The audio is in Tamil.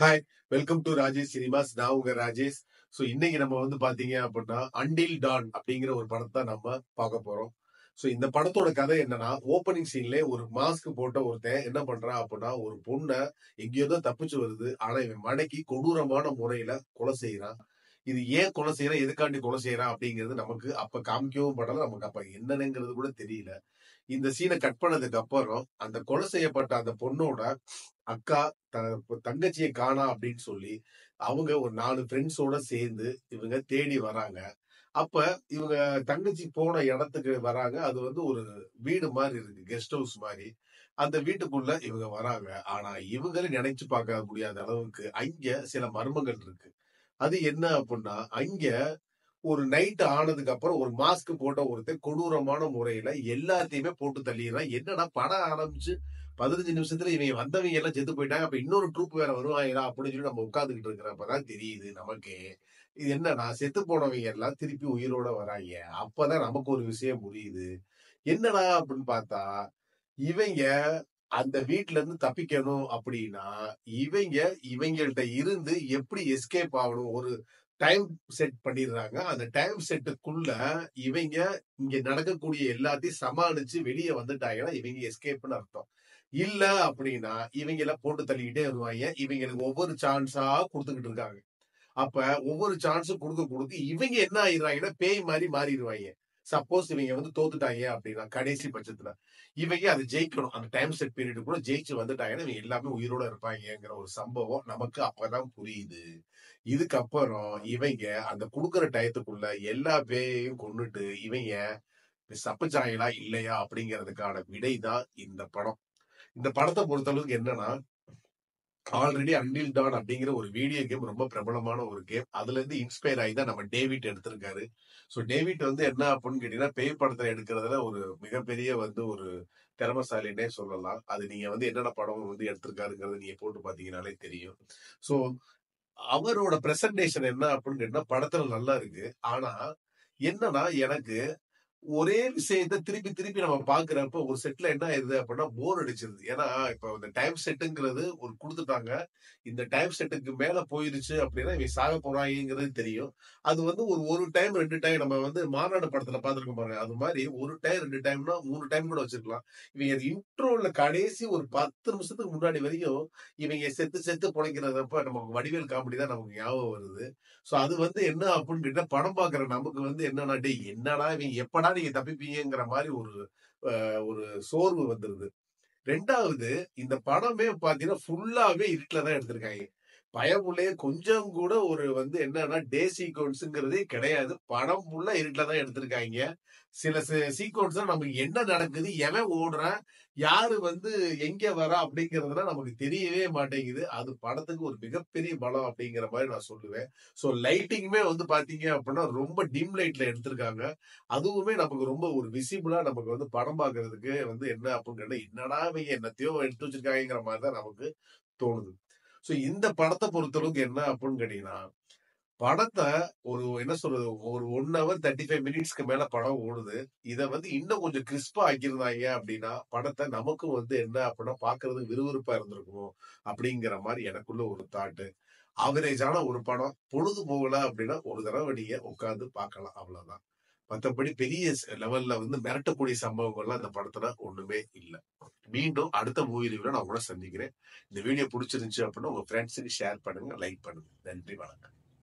Hi, welcome to Rajesh cinemas. நான் உங்க ராஜேஷ். இன்னைக்கு நம்ம பாத்தீங்க அப்படின்னா அன்டில் டான் அப்படிங்கிற ஒரு படத்தை நம்ம பார்க்க போறோம். இந்த படத்தோட கதை என்னன்னா, ஓப்பனிங் சீன்ல ஒரு மாஸ்க் போட்ட ஒருத்தன் என்ன பண்றான் அப்படின்னா, ஒரு பொண்ணை எங்கேயோ தான் தப்பிச்சு வருது. ஆனா இவன் மடக்கி கொடூரமான முறையில கொலை செய்யறான். இது ஏன் கொலை செய்யறான், எதுக்காண்டி கொலை செய்யறான் அப்படிங்கிறது நமக்கு அப்ப காமிக்கவும் படல. நமக்கு அப்ப என்னங்கிறது கூட தெரியல. இந்த சீனை கட் பண்ணதுக்கு அப்புறம் அந்த கொலை செய்யப்பட்ட அந்த பொண்ணோட அக்கா தங்கச்சியை காணா அப்படின்னு சொல்லி அவங்க ஒரு 4 ஃப்ரெண்ட்ஸோட சேர்ந்து இவங்க தேடி வராங்க. அப்ப இவங்க தங்கச்சி போன இடத்துக்கு வராங்க. அது ஒரு வீடு மாதிரி இருக்கு, கெஸ்ட் ஹவுஸ் மாதிரி. அந்த வீட்டுக்குள்ள இவங்க வராங்க. ஆனா இவங்களே நினைச்சு பார்க்க முடியாத அளவுக்கு அங்க சில மர்மங்கள் இருக்கு. அது என்ன அப்படின்னா, அங்க ஒரு நைட் ஆனதுக்கு அப்புறம் ஒரு மாஸ்க் போட்ட ஒருத்தன் கொடூரமான முறையில எல்லாத்தையுமே போட்டு தள்ளிடுறான். என்னடா படம் ஆரம்பிச்சு 15 நிமிஷத்துல இவங்க வந்தவங்க எல்லாம் செத்து போயிட்டாங்க. அப்ப இன்னொரு ட்ரூப் வேற வருவாங்களா அப்படின்னு சொல்லி நம்ம உட்கார்ந்துகிட்டு இருக்கிறப்பதான் தெரியுது நமக்கு. இது என்னன்னா, செத்து போனவங்க எல்லாம் திருப்பி உயிரோட வராங்க. அப்பதான் நமக்கு ஒரு விஷயம் புரியுது. என்னடா அப்படின்னு பார்த்தா, இவங்க அந்த வீட்ல இருந்து தப்பிக்கணும் அப்படின்னா, இவங்க இவங்கள்ட்ட இருந்து எப்படி எஸ்கேப் ஆகணும், ஒரு டைம் செட் பண்ணிடுறாங்க. அந்த டைம் செட்டுக்குள்ள இவங்க இங்க நடக்கக்கூடிய எல்லாத்தையும் சமாளிச்சு வெளிய வந்துட்டாங்கன்னா, இவங்க எஸ்கேப்னு அர்த்தம். இல்ல அப்படின்னா, இவங்கள போட்டு தள்ளிக்கிட்டே வருவாங்க. இவங்களுக்கு ஒவ்வொரு சான்ஸா குடுத்துக்கிட்டு இருக்காங்க. அப்ப ஒவ்வொரு சான்ஸும் குடுக்க குடுக்க இவங்க என்ன ஆயிடுறாங்கன்னா, பேய் மாரி மாறிடுவாங்க. சப்போஸ் இவங்க தோத்துட்டாங்க அப்படின்னா, கடைசி பட்சத்துல இவங்க அதை ஜெயிக்கணும். அந்த டைம் செட் பீரியடுக்குள்ள ஜெயிச்சு வந்துட்டாங்கன்னா, இவங்க எல்லாமே உயிரோட இருப்பாங்கங்கிற ஒரு சம்பவம் நமக்கு அப்பதான் புரியுது. இதுக்கப்புறம் இவங்க அந்த குடுக்குற டயத்துக்குள்ள எல்லா பேயையும் கொன்னுட்டு இவங்க சப்பச்சாயலா இல்லையா அப்படிங்கிறதுக்கான விடைதான் இந்த படம். இந்த படத்தை பொறுத்தளவுக்கு என்னன்னா, ஆல்ரெடி அன்டில் டான் அப்படிங்கிற ஒரு வீடியோ கேம் ரொம்ப பிரபலமான ஒரு கேம். அதுல இருந்து இன்ஸ்பயர் ஆகி தான் நம்ம டேவிட் எடுத்திருக்காரு. டேவிட் என்ன அப்படின்னு கேட்டீங்கன்னா, பேய் படத்தை எடுக்கிறதுல ஒரு மிகப்பெரிய ஒரு திறமசாலின்னே சொல்லலாம். அது நீங்க என்னென்ன படம் எடுத்திருக்காருங்கிறது நீங்க போட்டு பாத்தீங்கன்னாலே தெரியும். சோ அவரோட பிரசன்டேஷன் என்ன அப்படின்னு கேட்டா, படத்துல நல்லா இருக்கு. ஆனா என்னன்னா, எனக்கு ஒரே விஷயத்த திருப்பி திருப்பி நம்ம பாக்குறப்ப ஒரு செட்ல என்ன ஆயிருது அப்படின்னா போர் அடிச்சிருது. ஏன்னா இப்ப இந்த டைம் செட்டுங்கிறது ஒரு குடுத்துட்டாங்க. இந்த டைம் செட்டுக்கு மேல போயிருச்சு அப்படின்னா இவன் சாக போறாங்கிறது தெரியும். அது ஒரு ஒரு டைம் 2 டைம் நம்ம மாநாடு படத்துல பாத்துருக்கோம் பாருங்க. அது மாதிரி ஒரு டைம் 2 டைம்னா 3 டைம் கூட வச்சிருக்கலாம். இவங்க இன்ட்ரோல கடைசி ஒரு 10 நிமிஷத்துக்கு முன்னாடி வரைக்கும் இவங்க செத்து செத்து பொழைக்கிறதப்ப நமக்கு வடிவேல் காமெடி தான் நமக்கு ஞாபகம் வருது. அது என்ன அப்படின்னு கேட்டா, படம் பாக்குற நமக்கு என்னன்னா, டேய் என்னடா இவங்க எப்படா நீங்க தப்பிப்பீங்கங்கிற மாதிரி ஒரு சோர்வு வந்துருது. 2வது இந்த படமே பாத்தீங்கன்னா ஃபுல்லாவே இருட்டுல தான் எடுத்திருக்காங்க. பயமுள்ளே கொஞ்சம் கூட ஒரு என்னன்னா டே சீக்வன்ஸ்ங்கிறதே கிடையாது. படம் ஃபுல்லா இருட்டுல தான் எடுத்திருக்காங்க. சில சீக்வன்ஸ் நமக்கு என்ன நடக்குது, எவன் ஓடுறான், யாரு எங்க வரா அப்படிங்கறதுலாம் நமக்கு தெரியவே மாட்டேங்குது. அது படத்துக்கு ஒரு மிகப்பெரிய பலம் அப்படிங்கிற மாதிரி நான் சொல்லுவேன். லைட்டிங்குமே பாத்தீங்க அப்படின்னா ரொம்ப டிம் லைட்ல எடுத்திருக்காங்க. அதுவுமே நமக்கு ரொம்ப ஒரு விசிபிளா நமக்கு படம் பாக்குறதுக்கு என்ன அப்படின்னு கேட்டா, என்னடா இவங்க என்னத்தையோ எடுத்து வச்சிருக்காங்கிற மாதிரி தான் நமக்கு தோணுது. இந்த படத்தை பொறுத்தளவுக்கு என்ன அப்படின்னு கேட்டீங்கன்னா, படத்தை ஒரு என்ன சொல்றது, ஒரு 1 hour 35 மினிட்ஸ்க்கு மேல படம் ஓடுது. இத இன்னும் கொஞ்சம் கிறிஸ்பா ஆக்கியிருந்தாங்க அப்படின்னா, படத்தை நமக்கும் என்ன அப்படின்னா பாக்குறதுக்கு விறுவிறுப்பா இருந்திருக்கும் அப்படிங்கிற மாதிரி எனக்குள்ள ஒரு தாட்டு. ஆவரேஜான ஒரு படம். பொழுது போகல அப்படின்னா ஒரு தடவை நீங்க உட்கார்ந்து பார்க்கலாம், அவ்வளவுதான். மத்தபடி பெரிய லெவல்ல மிரட்டக்கூடிய சம்பவங்கள்லாம் இந்த படத்துல ஒண்ணுமே இல்ல. மீண்டும் அடுத்த மூவி ரிவ்யூல நான் உங்களை சந்திக்கிறேன். இந்த வீடியோ பிடிச்சிருந்துச்சு அப்படின்னா உங்க ஃப்ரெண்ட்ஸுக்கு ஷேர் பண்ணுங்க, லைக் பண்ணுங்க. நன்றி, வணக்கம்.